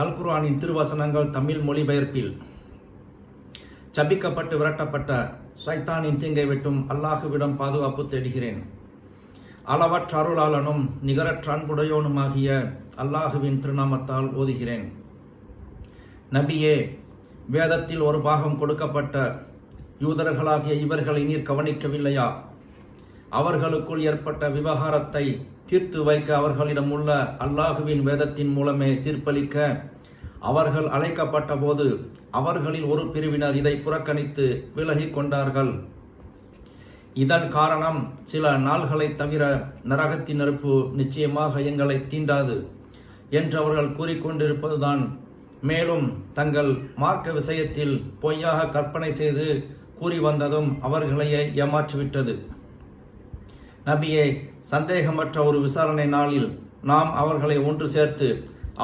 அல் குர்ஆனின் திருவசனங்கள் தமிழ் மொழிபெயர்ப்பில் சபிக்கப்பட்டு விரட்டப்பட்ட ஷைத்தானின் தீங்கை விட்டும் அல்லாஹுவிடம் பாதுகாப்பு தேடுகிறேன். அளவற்ற அருளாளனும் நிகரற்ற அன்புடையோனுமாகிய அல்லாஹுவின் திருநாமத்தால் ஓதுகிறேன். நபியே, வேதத்தில் ஒரு பாகம் கொடுக்கப்பட்ட யூதர்களாகிய இவர்களை நீர் கவனிக்கவில்லையா? அவர்களுக்குள் ஏற்பட்ட விவகாரத்தை தீர்த்து வைக்க அவர்களிடம் உள்ள அல்லாஹுவின் வேதத்தின் மூலமே தீர்ப்பளிக்க அவர்கள் அழைக்கப்பட்ட போது அவர்களில் ஒரு பிரிவினர் இதை புறக்கணித்து விலகி கொண்டார்கள். இதன் காரணம் சில நாள்களை தவிர நரகத்தின் நெருப்பு நிச்சயமாக எங்களை தீண்டாது என்று அவர்கள் கூறிக்கொண்டிருப்பதுதான். மேலும் தங்கள் மார்க்க விஷயத்தில் பொய்யாக கற்பனை செய்து கூறி வந்ததும் அவர்களையே ஏமாற்றிவிட்டது. நபியே, சந்தேகமற்ற ஒரு விசாரணை நாளில் நாம் அவர்களை ஒன்று சேர்த்து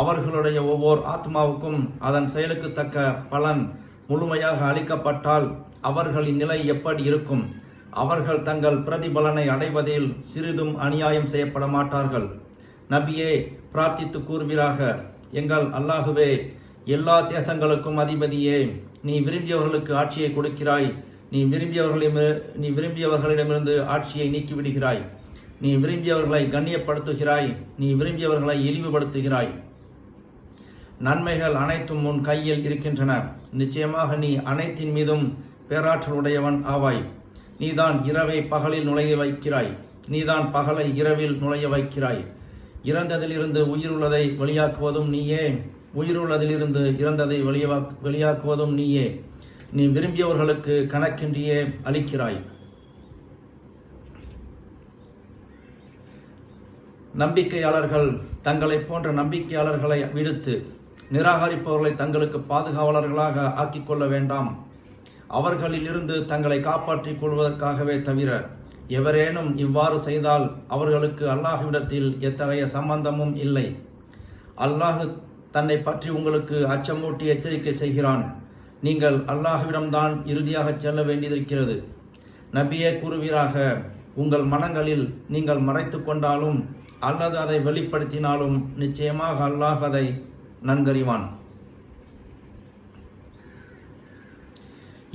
அவர்களுடைய ஒவ்வொரு ஆத்மாவுக்கும் அதன் செயலுக்கு தக்க பலன் முழுமையாக அளிக்கப்பட்டால் அவர்களின் நிலை எப்படி இருக்கும்? அவர்கள் தங்கள் பிரதிபலனை அடைவதில் சிறிதும் அநியாயம் செய்யப்பட மாட்டார்கள். நபியே, பிரார்த்தித்து கூறுவீராக, எங்கள் அல்லாஹுவே, எல்லா தேசங்களுக்கும் அதிபதியே, நீ விரும்பியவர்களுக்கு ஆட்சியை கொடுக்கிறாய். நீ விரும்பியவர்களிடமிருந்து ஆட்சியை நீக்கிவிடுகிறாய். நீ விரும்பியவர்களை கண்ணியப்படுத்துகிறாய். நீ விரும்பியவர்களை இழிவுபடுத்துகிறாய். நன்மைகள் அனைத்தும் உன் கையில் இருக்கின்றன. நிச்சயமாக நீ அனைத்தின் மீதும் பேராற்றலுடையவன் ஆவாய். நீதான் இரவை பகலில் நுழைய வைக்கிறாய். நீதான் பகலை இரவில் நுழைய வைக்கிறாய். இறந்ததிலிருந்து உயிருள்ளதை வெளியாக்குவதும் நீயே. உயிருள்ளதிலிருந்து இறந்ததை வெளியாக்குவதும் நீயே. நீ விரும்பியவர்களுக்கு கணக்கின்றியே அளிக்கிறாய். நம்பிக்கையாளர்கள் தங்களை போன்ற நம்பிக்கையாளர்களை விடுத்து நிராகரிப்பவர்களை தங்களுக்கு பாதுகாவலர்களாக ஆக்கிக் கொள்ள வேண்டாம். அவர்களில் இருந்து தங்களை காப்பாற்றிக் கொள்வதற்காகவே தவிர எவரேனும் இவ்வாறு செய்தால் அவர்களுக்கு அல்லாஹ்விடத்தில் எத்தகைய சம்பந்தமும் இல்லை. அல்லாஹ் தன்னை பற்றி உங்களுக்கு அச்சமூட்டி எச்சரிக்கை செய்கிறான். நீங்கள் அல்லாஹ்விடம்தான் இறுதியாக செல்ல வேண்டியிருக்கிறது. நபியே, கூறுவீராக, உங்கள் மனங்களில் நீங்கள் மறைத்து கொண்டாலும் அல்லது அதை வெளிப்படுத்தினாலும் நிச்சயமாக அல்லாஹ் அதை நன்கறிவான்.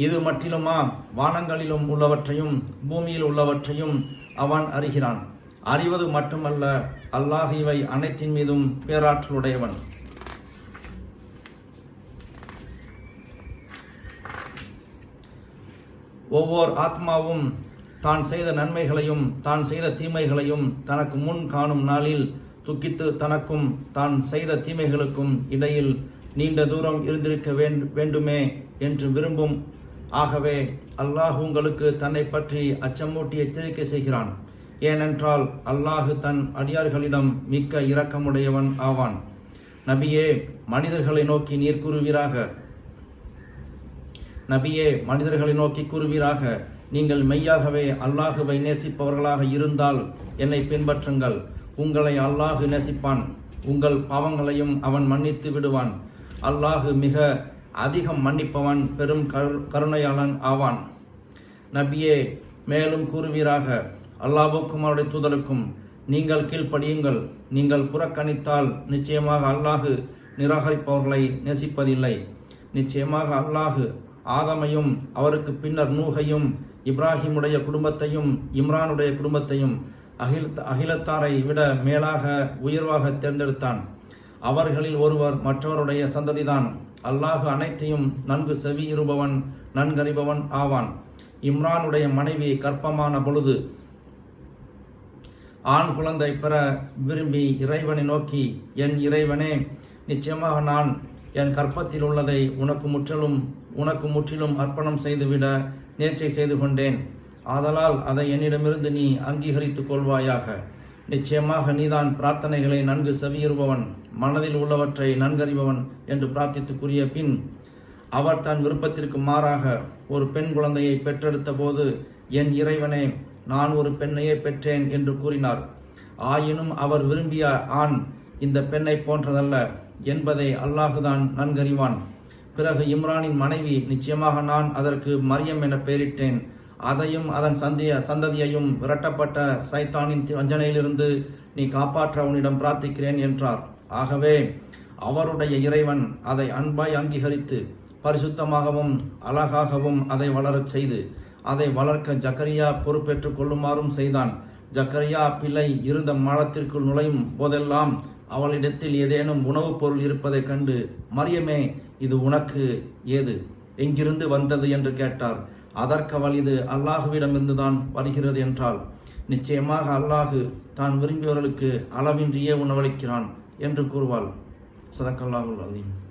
இது மட்டிலுமா, வானங்களிலும் உள்ளவற்றையும் பூமியில் உள்ளவற்றையும் அவன் அறிகிறான். அறிவது மட்டுமல்ல, அல்லாஹ் இவை அனைத்தின் மீதும் பேராற்றலுடையவன். ஒவ்வொரு ஆத்மாவும் தான் செய்த நன்மைகளையும் தான் செய்த தீமைகளையும் தனக்கு முன் காணும் நாளில் துக்கித்து தனக்கும் தான் செய்த தீமைகளுக்கும் இடையில் நீண்ட தூரம் இருந்திருக்க வேண்டுமே என்று விரும்பும். ஆகவே அல்லாஹ் உங்களுக்கு தன்னை பற்றி அச்சமூட்டி எச்சரிக்கை செய்கிறான். ஏனென்றால் அல்லாஹ் தன் அடியார்களிடம் மிக்க இரக்கமுடையவன் ஆவான். நபியே, மனிதர்களை நோக்கி நீர் கூறுவீராக. நபியே, மனிதர்களை நோக்கி கூறுவீராக, நீங்கள் மெய்யாகவே அல்லாஹுவை நேசிப்பவர்களாக இருந்தால் என்னை பின்பற்றுங்கள். உங்களை அல்லாஹ் நேசிப்பான். உங்கள் பாவங்களையும் அவன் மன்னித்து விடுவான். அல்லாஹ் மிக அதிகம் மன்னிப்பவன், பெரும் கருணையாளன் ஆவான். நபியே, மேலும் கூறுவீராக, அல்லாஹ்வுக்கும் அவருடைய தூதருக்கும் நீங்கள் கீழ்ப்படியுங்கள். நீங்கள் புறக்கணித்தால் நிச்சயமாக அல்லாஹ் நிராகரிப்பவர்களை நேசிப்பதில்லை. நிச்சயமாக அல்லாஹ் ஆதமையும் அவருக்கு பின்னர் நூகையும் இப்ராஹிமுடைய குடும்பத்தையும் இம்ரானுடைய குடும்பத்தையும் அகிலத்தாரை விட மேலாக உயர்வாக தேர்ந்தெடுத்தான். அவர்களில் ஒருவர் மற்றவருடைய சந்ததிதான். அல்லாஹ் அனைத்தையும் நன்கு செவியுறுபவன், நன்கறிபவன் ஆவான். இம்ரானுடைய மனைவி கர்ப்பமான பொழுது ஆண் குழந்தை பெற விரும்பி இறைவனை நோக்கி, என் இறைவனே, நிச்சயமாக நான் என் கற்பத்தில் உள்ளதை உனக்கு முற்றிலும் அர்ப்பணம் செய்துவிட நேர்ச்சை செய்து கொண்டேன். ஆதலால் அதை என்னிடமிருந்து நீ அங்கீகரித்துக் கொள்வாயாக. நிச்சயமாக நீதான் பிரார்த்தனைகளை நன்கு செவியுறுபவன், மனதில் உள்ளவற்றை நன்கறிபவன் என்று பிரார்த்தித்து கூறிய பின் அவர் தன் விருப்பத்திற்கு மாறாக ஒரு பெண் குழந்தையை பெற்றெடுத்த போது, என் இறைவனே, நான் ஒரு பெண்ணையே பெற்றேன் என்று கூறினார். ஆயினும் அவர் விரும்பிய ஆண் இந்த பெண்ணை போன்றதல்ல என்பதை அல்லாஹுதான் நன்கறிவான். பிறகு இம்ரானின் மனைவி, நிச்சயமாக நான் அதற்கு மரியம் என பெயரிட்டேன். அதையும் அதன் சந்ததியையும் விரட்டப்பட்ட சைத்தானின் வஞ்சனையிலிருந்து நீ காப்பாற்ற உன்னிடம் பிரார்த்திக்கிறேன் என்றார். ஆகவே அவருடைய இறைவன் அதை அன்பாய் அங்கீகரித்து பரிசுத்தமாகவும் அழகாகவும் அதை வளரச் செய்து அதை வளர்க்க ஜக்கரியா பொறுப்பேற்றுக் கொள்ளுமாறும் செய்தான். ஜக்கரியா பிள்ளை இருந்த மாடத்திற்குள் நுழையும் போதெல்லாம் அவளிடத்தில் ஏதேனும் உணவுப் பொருள் இருப்பதைக் கண்டு, மரியமே, இது உனக்கு ஏது, எங்கிருந்து வந்தது என்று கேட்டார். அதற்கு அவள், இது அல்லாஹுவிடமிருந்துதான் வருகிறது என்றாள். நிச்சயமாக அல்லாஹு தான் விரும்பியவர்களுக்கு அளவின்றியே உணவளிக்கிறான் என்று கூறுவாள். சதக்கல்லாஹுல் அலீம்.